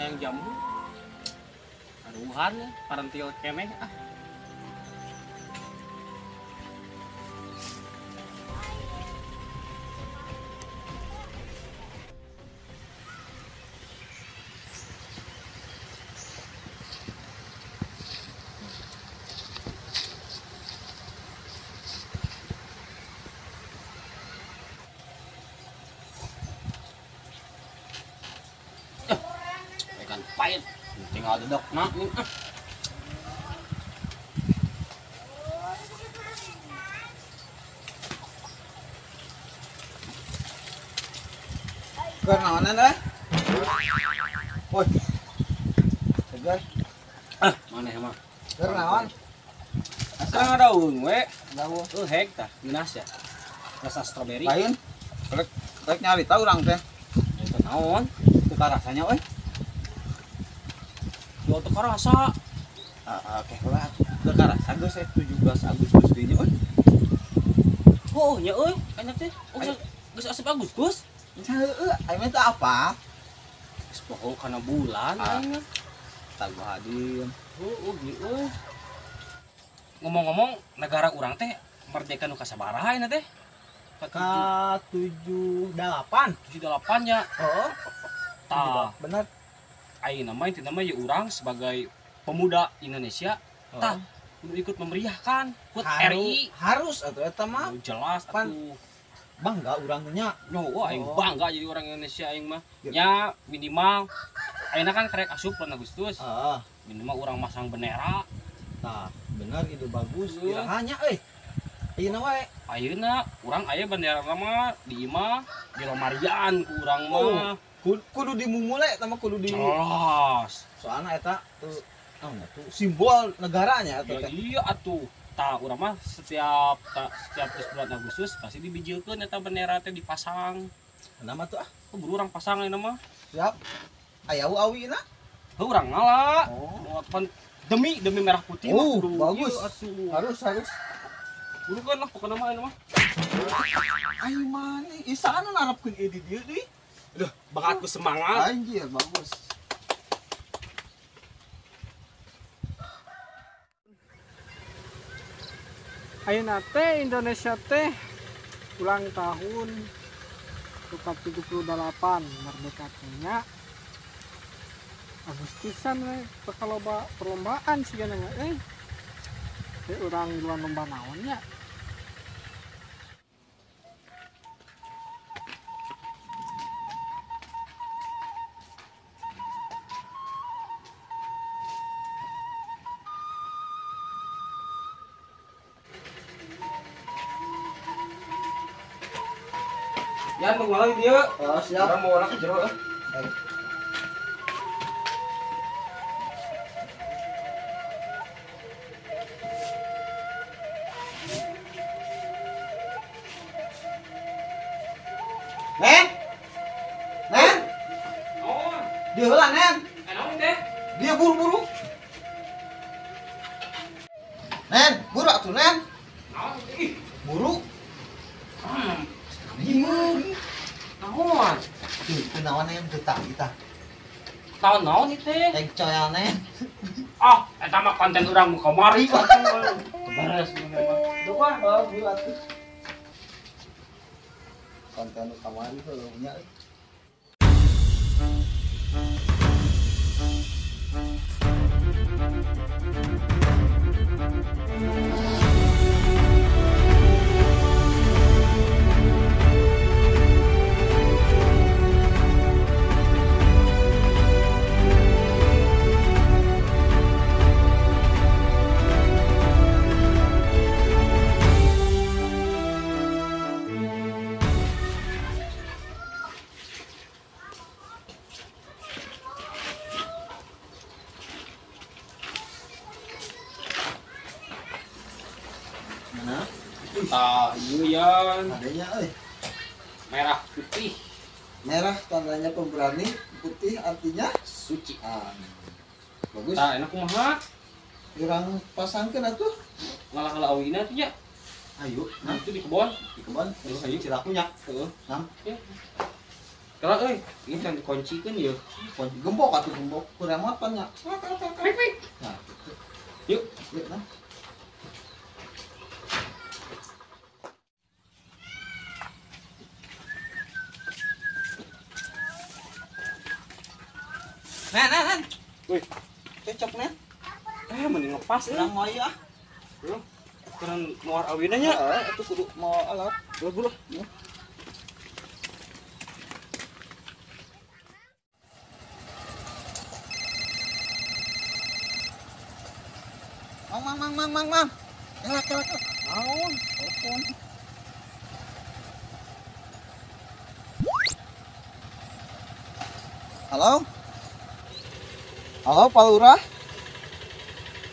yang jambu. Aduhan ya, parentil keneh ah. Ikan pahit, tinggal dedok nak. Segar naonan dah. Woi. Segar. Mana mah? Segar naon? Sekarang ada daun we. Daun. Hek tah, geunas ya. Rasa stroberi. Lain. Rek nyari tahu urang teh. Itu naon? Teu rasanya euy. Yo teu karasa. Oke lah. Teu karasa geus 17 Agustus dinya euy. Oh, nya euy, enak teh. Oh, geus asep Agustus. Heueuh, aya teh apa? Geus poho kana bulan aing mah. Tagu hadir. Euy. Ngomong-ngomong, negara urang teh merdeka nu kasabaraha ina teh? Ka 78. 78 nya. Heeh. Tah, Bener. ayeuna mah intina mah ya urang sebagai pemuda Indonesia tah kudu ikut memeriahkan HUT RI. Harus atuh eta mah. Jelas Pan. atuh. Bangga urang nya. Nyo, aing Oh. bangga jadi orang Indonesia aing mah. Ya. Ya minimal ayeuna kan karek asup bulan Agustus. Heeh. Minimal urang masang bendera. Tah, bener itu bagus. Heeh. Irahanya euy. Ayeuna wae. Ayeuna urang aya bendera mah di imah di Romarian ku urang mah. Kudu dimumule eta mah kudu di. Jelas. Soalna eta tuh tuh simbol negaranya Ya eta teh. iya atuh. Tah urang mah setiap geus bulan Agustus pasti dibijilkeun eta bendera teh dipasang. Nama tuh ah. Buru urang pasang ayeuna mah. Siap. Aya awina. Heuh urang ngalah. Oh. Demi merah putih mah kudu bagus. ieu atuh. Harus. Kudu kan lah pokona mah ayeuna mah. Ai mane, isana narapkeun ieu di dieu deui. Duh, bakatku semangat. Anjir, bagus. Ayeuna teh Indonesia teh ulang tahun ke 78 merdeka nya Agustusan we bakal loba perlombaan sih gana teh urang duluan lomba naonnya. Ya tunggu lagi dia. Oh, siap. Urang mau orang ke jero. Nen. Nen, Naon? di heula Nen. Naon teh? Dia buru-buru. Nen, buru atuh Nen. Naon ih? Buru. Bingung. Naon? Kenawan Nen teu kita. Tahun naon ieu teh? Engcoyan Nen. Ah, eta mah konten urang muka mari atuh. Kebaras bener mah. Duh wah, buru atuh. Konten kamari heuh nya. Mana? Tah, ieu yan Adanya euy. merah putih Merah tandanya pemberani, putih artinya suci. bagus. Tah, enak kumaha? Urang pasangkeun atuh. Ngalah-ngalah awina tuh nya. Ayo, Nah, itu di kebon. di kebon Terus terus ayo. Cirakunya. Heeh. Nam. Ya. Kalau ini kan dikuncikan ya. Kunci gembok atuh gembok ku remote pan nya. Nah, Yuk. yuk nah. Nah. Wih, Cocok nih. mending ngepas Urang mau ya. Keren muar awinanya. Itu kudu mau alat. Gula. Mang. Elak. Naon? Telepon. Halo? Halo, Pak Lurah?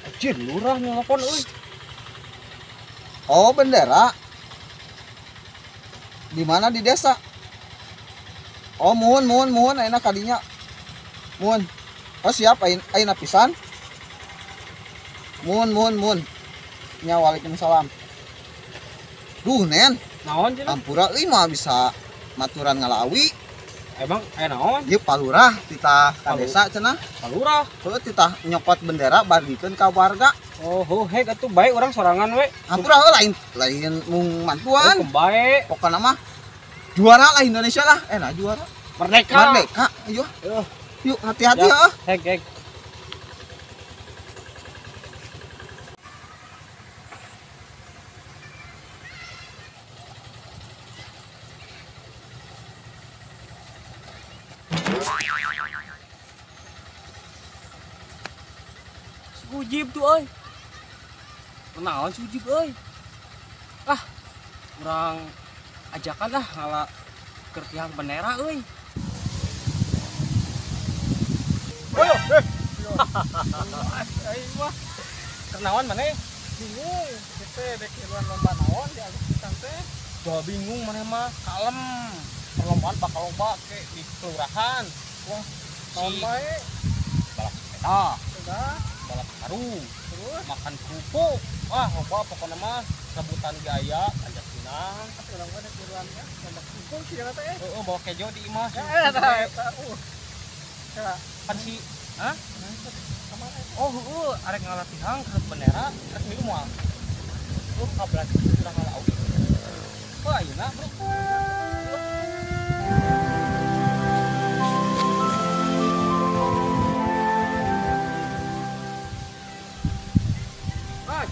Anjir, lurah nelpon euy. Oh, bendera. Di mana di desa? Oh, muhun ayeuna kadinya. Muhun. Oh, siap ayeuna pisan. Muhun. Nya waalaikumsalam. Duh, Nen, Naon cenah? ampura euy mah bisa maturan ngalawi. Emang naon? Ieu Pak Lurah titah ka desa cenah. Lurah. Heuh titah nyokot bendera bagikeun ka warga. Oh, hek atuh bae urang sorangan we. Ampura heuh lain mung mantuan. Bae. Pokokna mah juara lah Indonesia lah. Nah juara. Merdeka. Merdeka. Ayo. Eh, Yuk hati-hati Ya. ya. Hek. Sujib tuh euy. Kenaon sujib euy? Urang ajakan lah ngala keur tiang bendera euy. Aing mah Kenaon maneh? bingung kita dek kiluan lomba naon di Agustusan teh. Gak bingung maneh mah, kalem. Perlombaan bakal lomba ke di kelurahan. Wah, Tahun bae balap sepeda, sudah balap karung, terus makan kerupuk. Wah, lomba pokoknya mah rebutan gaya, panjat pinang. urang mah dek kiluannya lomba kumpul sih kana teh. Bawa kejo di imah. Eta. Ya, Kan si, hah? kemana? Oh, arek ngalatihang ke bendera, arek milu moal. Kabelan kurang ngalawi. Wah, ayeuna, Bro.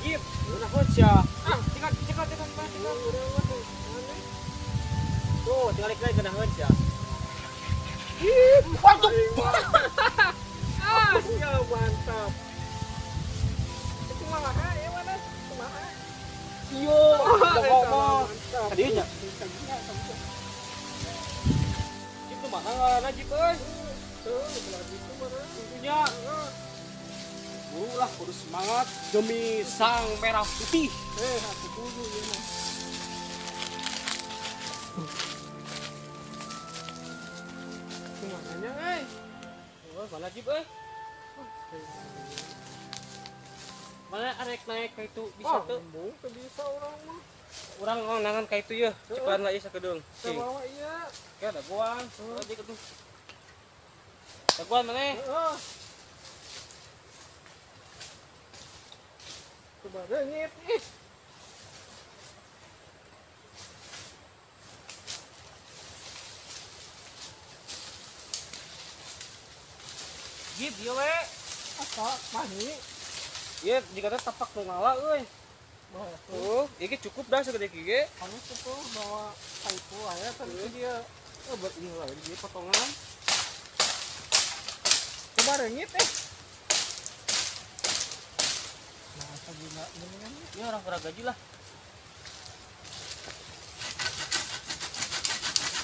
Jip, udah kerja. Tinggal. Tuh, tinggal lagi kena kerja. Waduh. Ya mantap. Itu mah ya mana? Kumaha? Iyo, udah ngomong. Tadi nya. Jip tuh mana nggak Jip euy? Tuh, berarti itu mana? Tentunya. Lah, kudu semangat demi sang merah putih. Aku dulu ya mah. Kumananya, Oh, mana Jip euy? Mana arek naik ka itu bisa tuh? Embung teu bisa urang mah. Urang nangan ka itu ya. Cepat lah ieu sakedeung. Cing. Bawa iya. Oke, ada guang. Aja ketu. Ada guang maneh. Heeh. Coba dengit. Jip ieu we. Apa? Mani. Ieu jika teh tapak nu ngala euy. Bawa Oh, ieu cukup dah segede kieu ge. kamu tuh bawa kaipu aya tadi dia. Oh, buat ini lah, dia potongan. Coba dengit Nah, tadi enggak mendingan. Ini orang kurang gaji lah.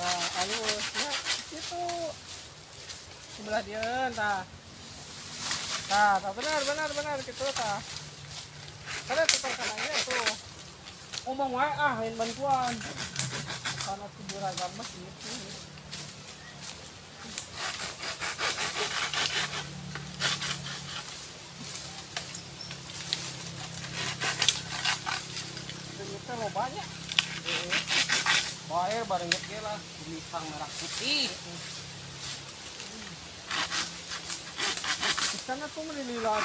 Nah, alusnya itu sebelah dia entah. Nah, benar gitu tah. Ada tukang kanannya tuh. Ngomong wae main bantuan. Karena si beragam mas gitu. Dan kita lo banyak. Baik air bareng ge lah kumisang merah putih. Di sana tuh menililat.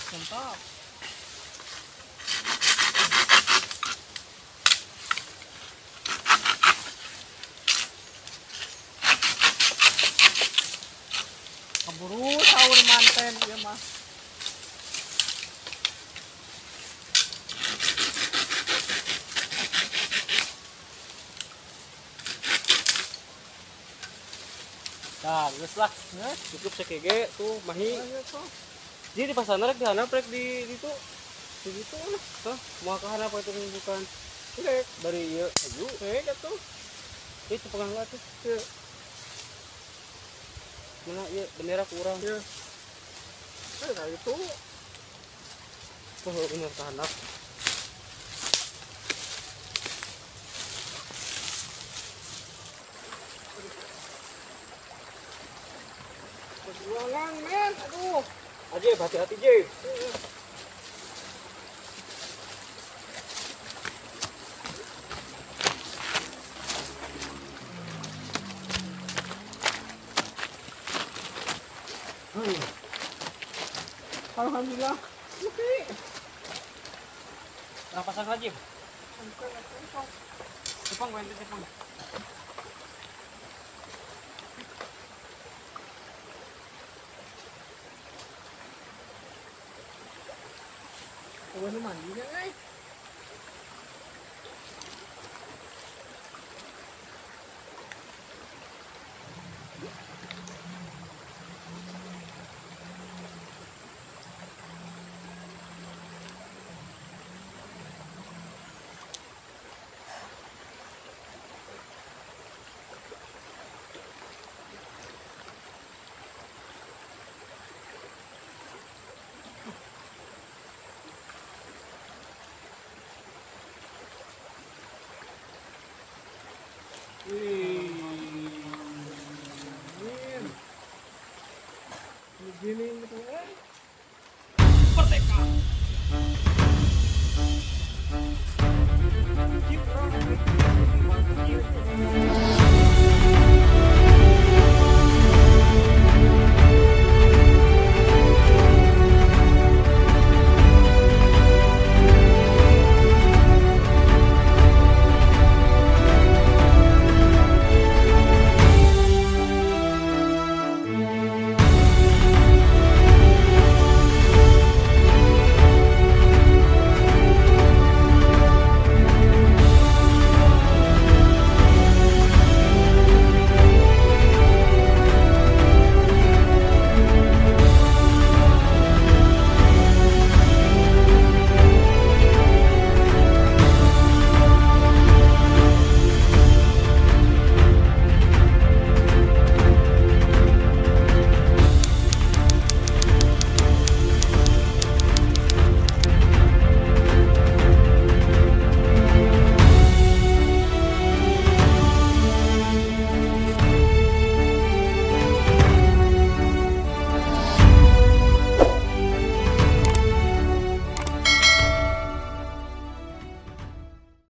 Mantap. Keburu sahur manten ya mah. Nah, geus lah. Cukup sakege tuh mahi. Ayo tuh. Jadi di pasar rek di handap rek di itu. Di itu lah. Tuh, mau ke handap itu bukan. Lek, Dari ieu aju. lek atuh. Itu pegang lah tuh. Ya, Mana ieu bendera kurang. ya. Nah itu. Oh, bener ke handap. Perjuangan men, aduh. Aja hati-hati je. Alhamdulillah. Oke. Nah, pasang lagi. Angkat. Jepang gue Jepang. Coba mandinya guys. Begini gitu Merdeka. Keep on.